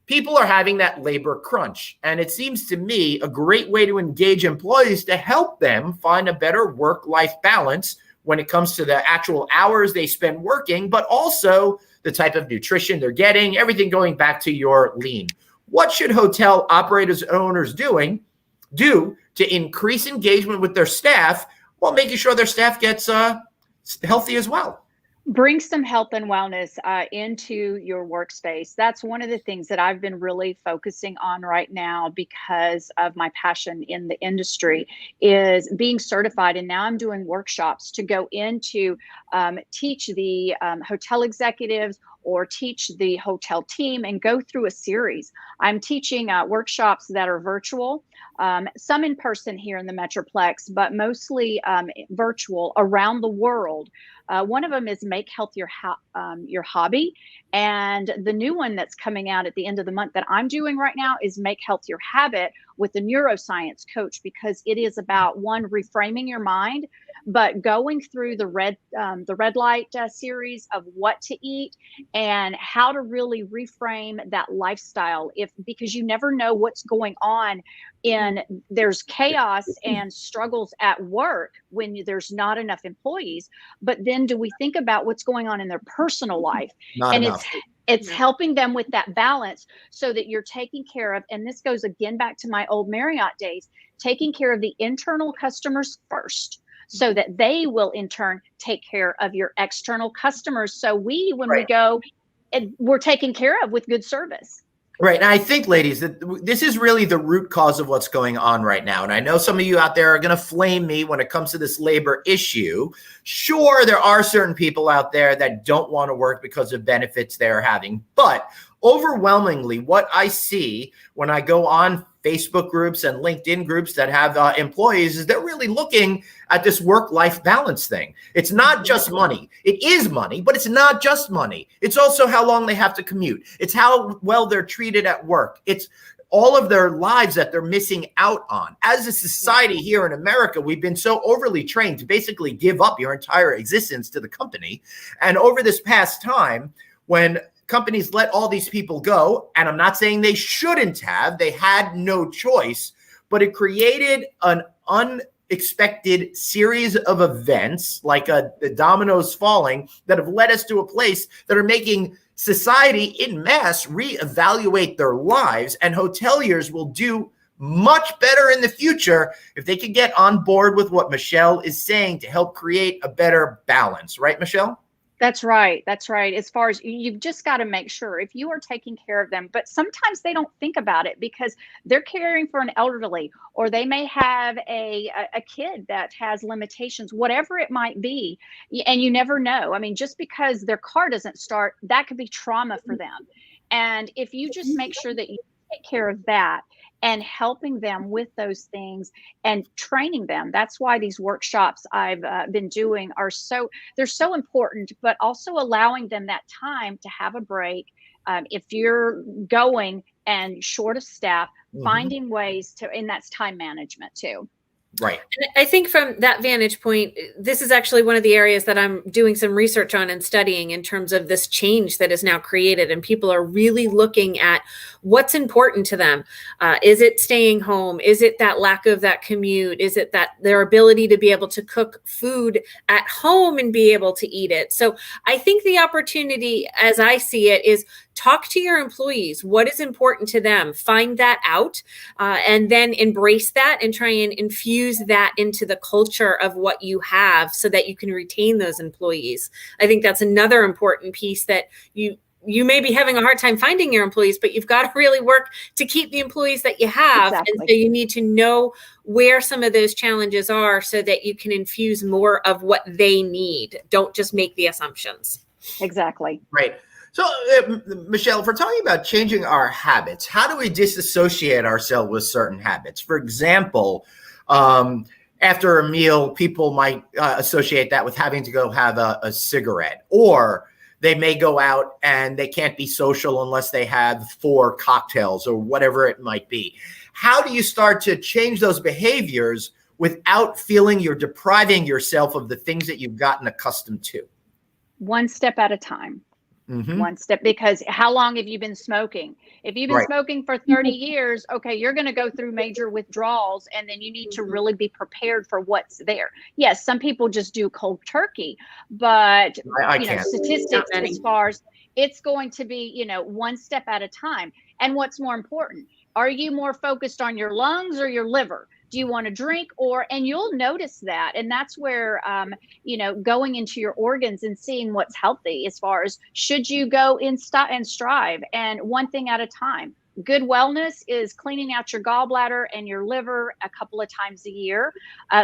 People are having that labor crunch, and it seems to me a great way to engage employees to help them find a better work-life balance when it comes to the actual hours they spend working, but also the type of nutrition they're getting, everything going back to your L.E.A.N. What should hotel operators and owners do to increase engagement with their staff while making sure their staff gets healthy as well? Bring some health and wellness into your workspace. That's one of the things that I've been really focusing on right now because of my passion in the industry is being certified. And now I'm doing workshops to go into teach the hotel executives or teach the hotel team and go through a series. I'm teaching workshops that are virtual, some in person here in the Metroplex, but mostly virtual around the world. One of them is Make Health Your Hobby. And the new one that's coming out at the end of the month that I'm doing right now is Make Health Your Habit with a neuroscience coach, because it is about, one, reframing your mind, but going through the red light series of what to eat and how to really reframe that lifestyle, because you never know what's going on there's chaos and struggles at work when there's not enough employees, but then do we think about what's going on in their personal life? Not and enough. It's helping them with that balance so that you're taking care of, and this goes again back to my old Marriott days, taking care of the internal customers first, so that they will in turn take care of your external customers. So when we go, we're taken care of with good service. Right. And I think, ladies, that this is really the root cause of what's going on right now. And I know some of you out there are going to flame me when it comes to this labor issue. Sure, there are certain people out there that don't want to work because of benefits they're having. But overwhelmingly, what I see when I go on Facebook groups and LinkedIn groups that have employees is they're really looking at this work-life balance thing. It's not just money. It is money, but it's not just money. It's also how long they have to commute. It's how well they're treated at work. It's all of their lives that they're missing out on. As a society here in America, we've been so overly trained to basically give up your entire existence to the company. And over this past time, when companies let all these people go, and I'm not saying they shouldn't have, they had no choice, but it created an unexpected series of events like the dominoes falling that have led us to a place that are making society en masse reevaluate their lives, and hoteliers will do much better in the future if they can get on board with what Michelle is saying to help create a better balance. Right, Michelle? That's right. That's right. As far as you've just got to make sure if you are taking care of them, but sometimes they don't think about it because they're caring for an elderly, or they may have a kid that has limitations, whatever it might be. And you never know. I mean, just because their car doesn't start, that could be trauma for them. And if you just make sure that you take care of that and helping them with those things and training them. That's why these workshops I've been doing they're so important, but also allowing them that time to have a break. If you're going and short of staff, finding ways to, and that's time management too. Right. And I think from that vantage point, this is actually one of the areas that I'm doing some research on and studying in terms of this change that is now created. And people are really looking at what's important to them. Is it staying home? Is it that lack of that commute? Is it that their ability to be able to cook food at home and be able to eat it? So I think the opportunity, as I see it, is talk to your employees. What is important to them? Find that out, and then embrace that and try and infuse that into the culture of what you have so that you can retain those employees. I think that's another important piece, that you may be having a hard time finding your employees, but you've got to really work to keep the employees that you have. Exactly. And so you need to know where some of those challenges are so that you can infuse more of what they need. Don't just make the assumptions. Exactly. Right. So, Michele, if we're talking about changing our habits, how do we disassociate ourselves with certain habits? For example, after a meal, people might associate that with having to go have a cigarette, or they may go out and they can't be social unless they have 4 cocktails or whatever it might be. How do you start to change those behaviors without feeling you're depriving yourself of the things that you've gotten accustomed to? One step at a time. One step, because how long have you been smoking? If you've been smoking for 30 years, okay, you're going to go through major withdrawals, and then you need to really be prepared for what's there. Yes, some people just do cold turkey, but statistics as far as it's going to be, one step at a time. And what's more important, are you more focused on your lungs or your liver? Do you want to drink, and you'll notice that. And that's where, going into your organs and seeing what's healthy, as far as should you go in and strive, and one thing at a time. Good wellness is cleaning out your gallbladder and your liver a couple of times a year,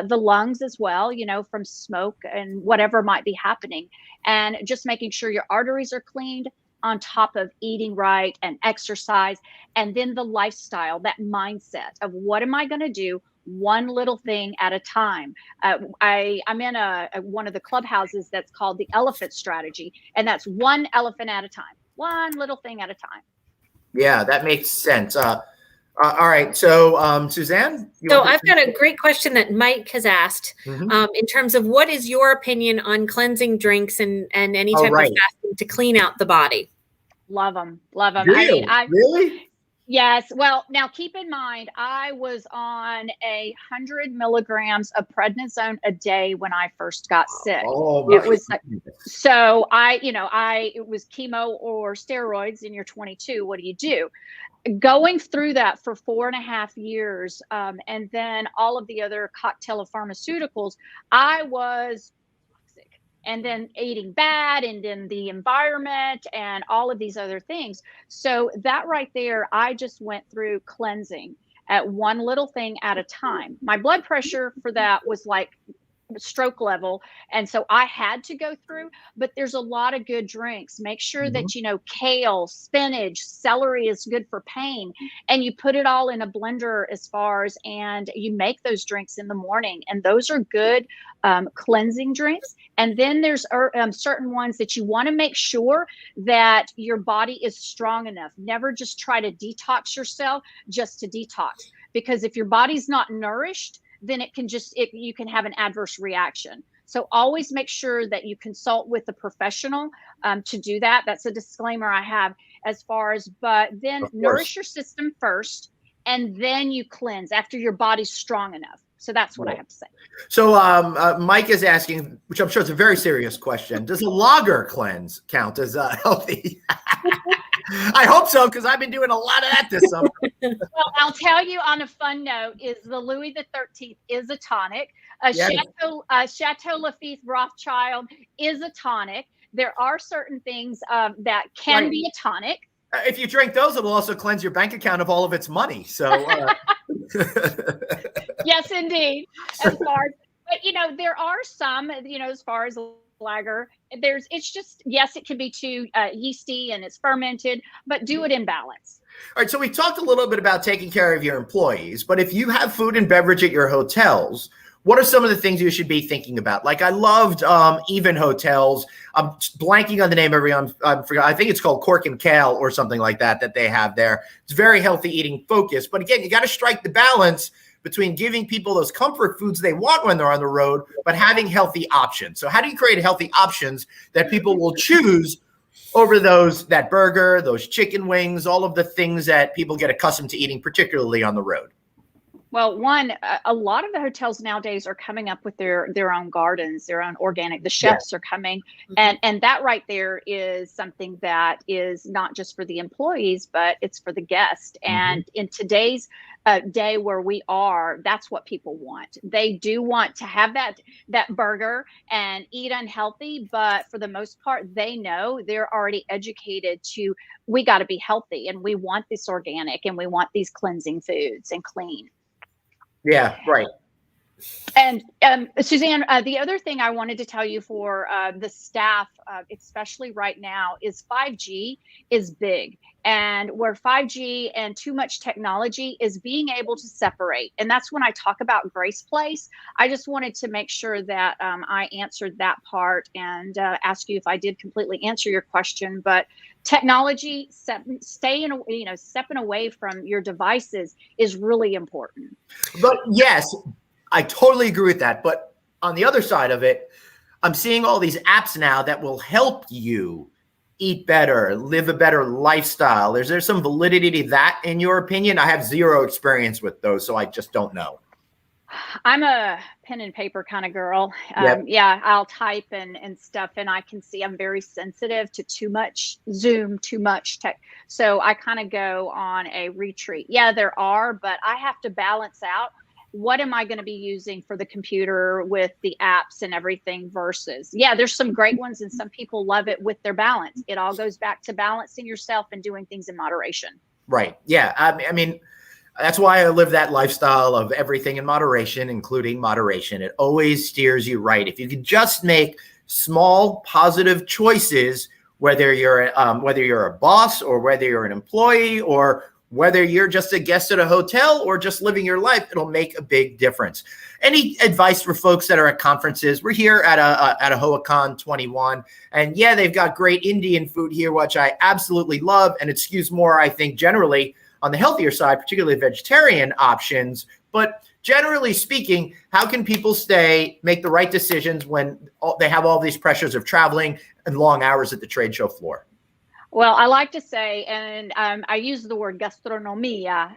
the lungs as well, from smoke and whatever might be happening, and just making sure your arteries are cleaned, on top of eating right and exercise, and then the lifestyle, that mindset of what am I going to do one little thing at a time. I'm in one of the clubhouses that's called the elephant strategy, and that's one elephant at a time, one little thing at a time. Yeah, that makes sense. All right. So, Suzanne? So I've got a great question that Mike has asked in terms of what is your opinion on cleansing drinks and any type of fasting to clean out the body? Love them. Love them. Really? Yes. Well, now keep in mind, I was on 100 milligrams of prednisone a day when I first got sick. It was so it was chemo or steroids, and you're 22. What do? Going through that for 4.5 years, and then all of the other cocktail of pharmaceuticals, I was toxic. And then eating bad, and then the environment and all of these other things. So that right there, I just went through cleansing at one little thing at a time. My blood pressure for that was like stroke level, and so I had to go through, but there's a lot of good drinks. Make sure that kale, spinach, celery is good for pain, and you put it all in a blender and you make those drinks in the morning, and those are good cleansing drinks. And then there's certain ones that you want to make sure that your body is strong enough. Never just try to detox yourself just to detox, because if your body's not nourished, then you can have an adverse reaction. So always make sure that you consult with a professional to do that. That's a disclaimer I have but then nourish your system first, and then you cleanse after your body's strong enough. So that's what I have to say. So Mike is asking, which I'm sure is a very serious question, does a lager cleanse count as healthy? I hope so, because I've been doing a lot of that this summer. Well, I'll tell you on a fun note, is the Louis XIII is a tonic. Chateau Lafite Rothschild is a tonic. There are certain things that can be a tonic. If you drink those, it'll also cleanse your bank account of all of its money. So, yes, indeed. But there are some, as far as lager, it's just, yes, it can be too yeasty and it's fermented, but do it in balance. All right. So we talked a little bit about taking care of your employees, but if you have food and beverage at your hotels, what are some of the things you should be thinking about? Like, I loved Even Hotels. I'm blanking on the name I think it's called Cork and Kale or something like that they have there. It's very healthy eating focused. But again, you got to strike the balance between giving people those comfort foods they want when they're on the road, but having healthy options. So how do you create healthy options that people will choose over that burger, those chicken wings, all of the things that people get accustomed to eating, particularly on the road? Well, a lot of the hotels nowadays are coming up with their own gardens, their own organic. The chefs are coming, and that right there is something that is not just for the employees, but it's for the guest. And in today's day where we are, that's what people want. They do want to have that burger and eat unhealthy, but for the most part, they know they're already educated to, we got to be healthy, and we want this organic, and we want these cleansing foods and clean. Yeah, right. And Suzanne, the other thing I wanted to tell you for the staff, especially right now, is 5G is big. And where 5G and too much technology is being able to separate. And that's when I talk about Grace Place. I just wanted to make sure that I answered that part and ask you if I did completely answer your question. But technology, stepping away from your devices is really important. But yes, I totally agree with that. But on the other side of it, I'm seeing all these apps now that will help you eat better, live a better lifestyle. Is there some validity to that, in your opinion? I have zero experience with those, so I just don't know. I'm a pen and paper kind of girl. Yep. Yeah, I'll type and stuff, and I can see I'm very sensitive to too much Zoom, too much tech. So I kind of go on a retreat. Yeah, there are, but I have to balance out, what am I going to be using for the computer with the apps and everything versus, yeah, there's some great ones and some people love it with their balance. It all goes back to balancing yourself and doing things in moderation. Right. Yeah. I mean, that's why I live that lifestyle of everything in moderation, including moderation. It always steers you right. If you could just make small positive choices, whether you're a boss or whether you're an employee or whether you're just a guest at a hotel or just living your life, it'll make a big difference. Any advice for folks that are at conferences? We're here at a HOACon 21, and yeah, they've got great Indian food here, which I absolutely love, and it skews more, I think, generally on the healthier side, particularly vegetarian options. But generally speaking, how can people make the right decisions when they have all these pressures of traveling and long hours at the trade show floor? Well, I like to say, and I use the word gastronomia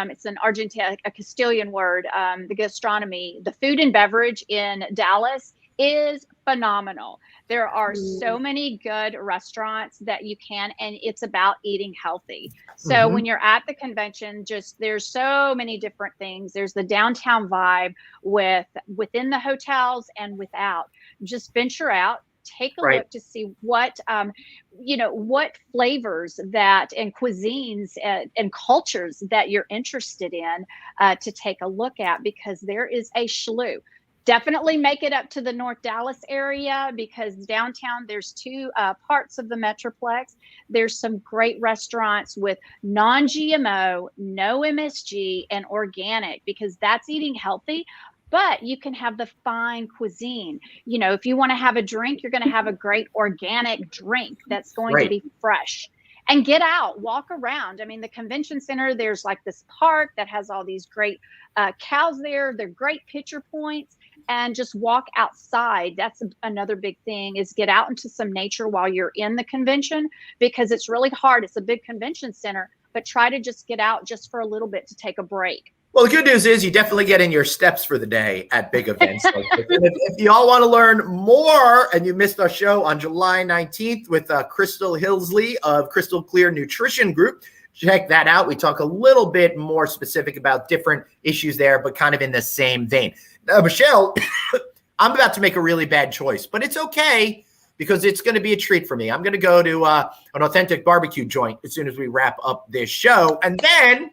it's an Argentine, a Castilian word, the gastronomy. The food and beverage in Dallas is phenomenal. There are so many good restaurants that you can, and it's about eating healthy. So when you're at the convention, there's so many different things. There's the downtown vibe within the hotels and without. Just venture out. Take a look to see what flavors and cuisines and cultures that you're interested in to take a look at, because there is a slew. Definitely make it up to the North Dallas area, because downtown there's two parts of the Metroplex. There's some great restaurants with non-GMO, no MSG, and organic, because that's eating healthy. But you can have the fine cuisine. If you want to have a drink, you're going to have a great organic drink that's going to be fresh. And get out, walk around. I mean, the convention center, there's like this park that has all these great cows there. They're great picture points. And just walk outside. That's another big thing, is get out into some nature while you're in the convention, because it's really hard. It's a big convention center, but try to just get out just for a little bit to take a break. Well, the good news is you definitely get in your steps for the day at big events like this. And if you all want to learn more and you missed our show on July 19th with Crystal Hillsley of Crystal Clear Nutrition Group, check that out. We talk a little bit more specific about different issues there, but kind of in the same vein. Michele, I'm about to make a really bad choice, but it's okay, because it's going to be a treat for me. I'm going to go to an authentic barbecue joint as soon as we wrap up this show, and then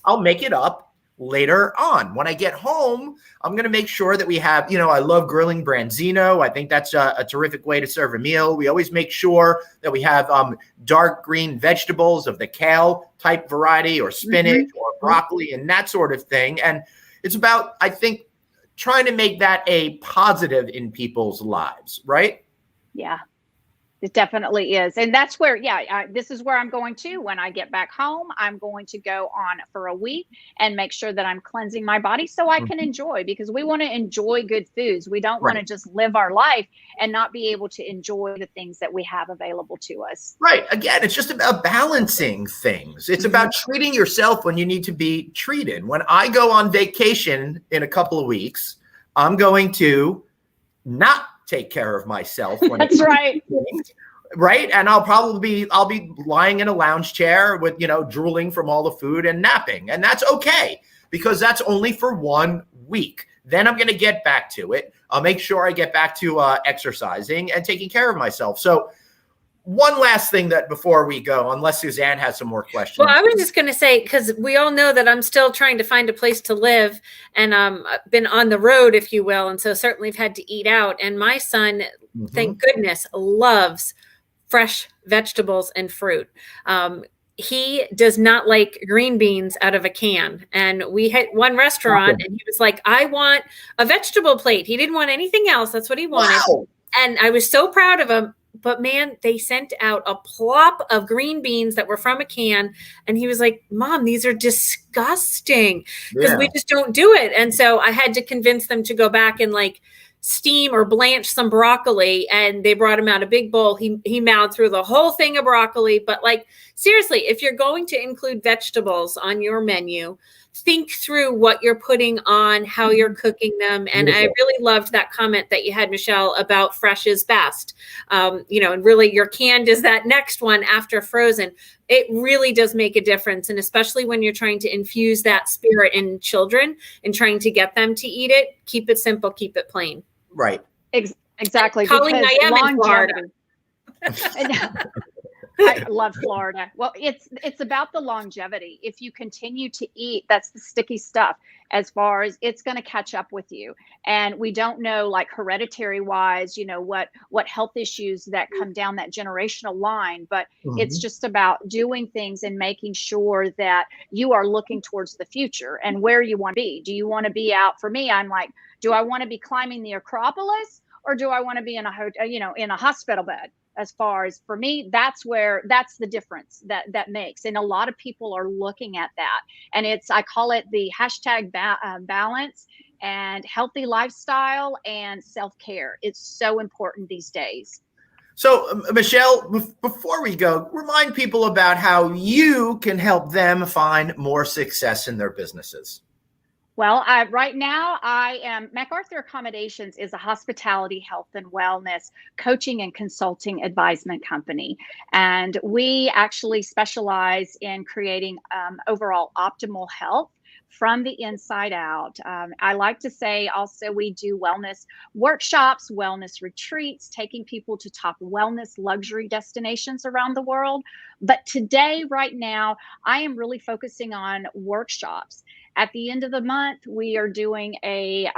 I'll make it up later on. When I get home, I'm going to make sure that we have, I love grilling branzino. I think that's a terrific way to serve a meal. We always make sure that we have dark green vegetables of the kale type variety, or spinach or broccoli and that sort of thing. And it's about, I think, trying to make that a positive in people's lives, right? Yeah. It definitely is. And that's where, this is where I'm going to, when I get back home, I'm going to go on for a week and make sure that I'm cleansing my body so I can enjoy, because we want to enjoy good foods. We don't want to just live our life and not be able to enjoy the things that we have available to us. Right. Again, it's just about balancing things. It's about treating yourself when you need to be treated. When I go on vacation in a couple of weeks, I'm going to not take care of myself. When That's right. Right. And I'll be lying in a lounge chair with, drooling from all the food and napping. And that's okay, because that's only for 1 week. Then I'm going to get back to it. I'll make sure I get back to exercising and taking care of myself. So one last thing that before we go, unless Suzanne has some more questions. Well, I was just going to say, because we all know that I'm still trying to find a place to live, and I've been on the road, if you will. And so certainly I've had to eat out. And my son, thank goodness, loves fresh vegetables and fruit. He does not like green beans out of a can. And we had one restaurant and he was like, I want a vegetable plate. He didn't want anything else. That's what he wanted. Wow. And I was so proud of him. But man, they sent out a plop of green beans that were from a can. And he was like, Mom, these are disgusting, because we just don't do it. And so I had to convince them to go back and steam or blanch some broccoli, and they brought him out a big bowl. He mouthed through the whole thing of broccoli. But seriously, if you're going to include vegetables on your menu, think through what you're putting on, how you're cooking them. And I really loved that comment that you had, Michelle, about fresh is best. And really your canned is that next one after frozen. It really does make a difference. And especially when you're trying to infuse that spirit in children and trying to get them to eat it, keep it simple, keep it plain. Right. Exactly. Colleen, I am in Florida. I love Florida. Well, it's about the longevity. If you continue to eat, that's the sticky stuff, as far as it's going to catch up with you. And we don't know, hereditary wise, what health issues that come down that generational line, but it's just about doing things and making sure that you are looking towards the future and where you want to be. Do you want to be out? For me, I'm like, do I want to be climbing the Acropolis, or do I want to be in a hospital bed? As far as, for me, that's the difference that makes. And a lot of people are looking at that. And I call it the hashtag balance and healthy lifestyle and self-care. It's so important these days. So, Michelle, before we go, remind people about how you can help them find more success in their businesses. Well, right now I am MacArthur Accommodations is a hospitality, health, and wellness coaching and consulting advisement company. And we actually specialize in creating overall optimal health from the inside out. I like to say also we do wellness workshops, wellness retreats, taking people to top wellness luxury destinations around the world. But today, right now, I am really focusing on workshops. At the end of the month, we are doing a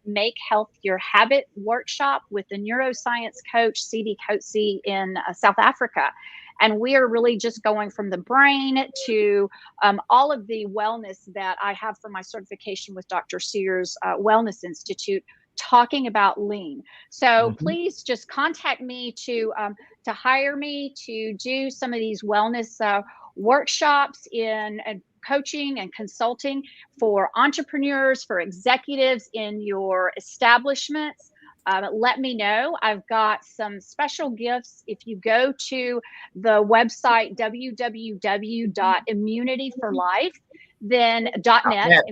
Make Health Your Habit workshop with the neuroscience coach, CD Coetzee in South Africa. And we are really just going from the brain to all of the wellness that I have for my certification with Dr. Sears Wellness Institute, talking about L.E.A.N. So please just contact me to hire me to do some of these wellness workshops in coaching and consulting for entrepreneurs, for executives in your establishments. Let me know. I've got some special gifts. If you go to the website www.immunityforlife, then .net,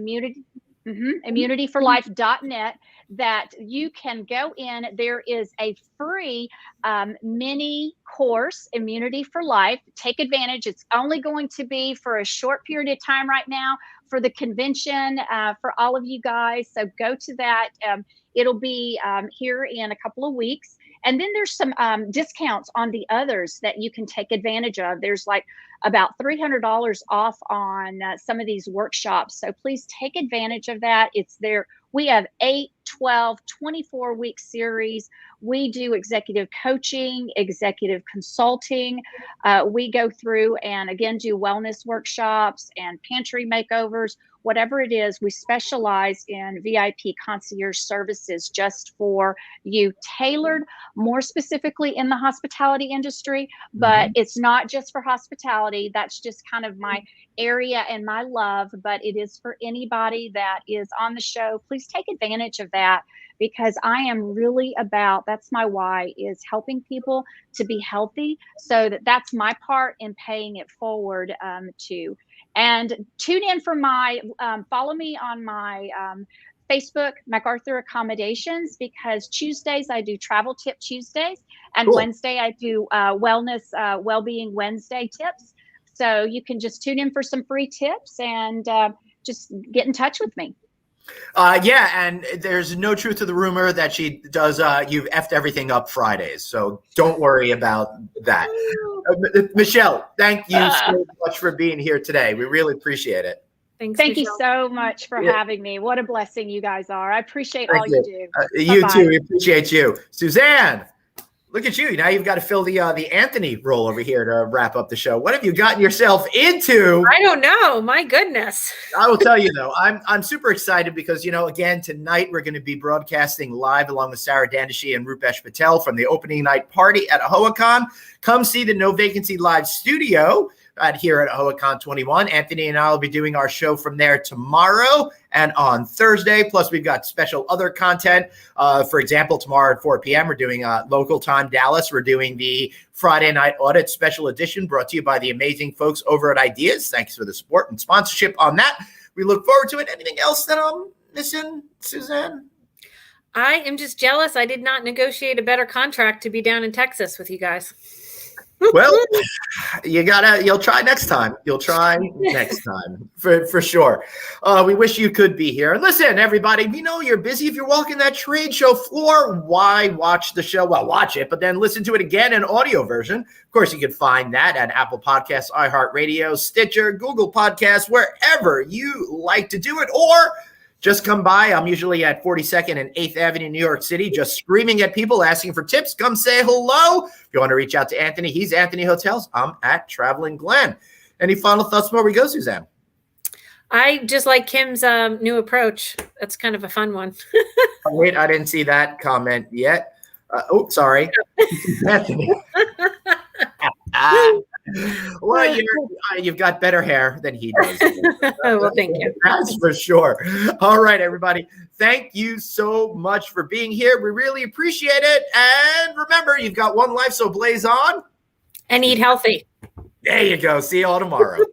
immunityforlife.net, that you can go in. There is a free mini course, Immunity for Life. Take advantage. It's only going to be for a short period of time right now for the convention for all of you guys. So go to that. It'll be here in a couple of weeks. And then there's some discounts on the others that you can take advantage of. There's about $300 off on some of these workshops. So please take advantage of that. It's there. We have 8, 12, 24-week series. We do executive coaching, executive consulting. We go through and again do wellness workshops and pantry makeovers. whatever it is, we specialize in VIP concierge services just for you, tailored more specifically in the hospitality industry. But it's not just for hospitality. That's just kind of my area and my love, but it is for anybody that is on the show. Please take advantage of that, because I am really about, that's my why, is helping people to be healthy. So that's my part in paying it forward to. And tune in for my, follow me on my Facebook, MacArthur Accommodations, because Tuesdays I do Travel Tip Tuesdays, and Wednesday I do Wellness, Wellbeing Wednesday tips. So you can just tune in for some free tips and just get in touch with me. Yeah, and there's no truth to the rumor that she does you've effed everything up Fridays, so don't worry about that. Michele, thank you so much for being here today. We really appreciate it. Thanks, Thank Michele. you so much for having me. What a blessing you guys are. I appreciate all you do. You too. We appreciate you. Suzanne, look at you. Now you've got to fill the Anthony role over here to wrap up the show. What have you gotten yourself into? I don't know. My goodness. I will tell you though, I'm super excited because, again, tonight we're going to be broadcasting live along with Sarah Dandashi and Rupesh Patel from the opening night party at AhoaCon. Come see the No Vacancy Live studio here at AhoaCon 21. Anthony and I will be doing our show from there tomorrow and on Thursday. Plus, we've got special other content. For example, tomorrow at 4 p.m., we're doing local time Dallas. We're doing the Friday Night Audit special edition brought to you by the amazing folks over at Ideas. Thanks for the support and sponsorship on that. We look forward to it. Anything else that I'm missing, Suzanne? I am just jealous. I did not negotiate a better contract to be down in Texas with you guys. Well, you'll try next time. You'll try next time for sure. We wish you could be here. And listen, everybody, we know you're busy. If you're walking that trade show floor, why watch the show? Well, watch it, but then listen to it again in audio version. Of course, you can find that at Apple Podcasts, iHeartRadio, Stitcher, Google Podcasts, wherever you like to do it, or just come by. I'm usually at 42nd and 8th Avenue, New York City, just screaming at people, asking for tips. Come say hello. If you want to reach out to Anthony, he's Anthony Hotels. I'm at Traveling Glenn. Any final thoughts before we go, Suzanne? I just like Kim's new approach. That's kind of a fun one. Wait, I didn't see that comment yet. Sorry. Anthony. Well, you've got better hair than he does. Well, thank you. That's for sure. All right, everybody. Thank you so much for being here. We really appreciate it. And remember, you've got one life, so blaze on. And eat healthy. There you go. See you all tomorrow.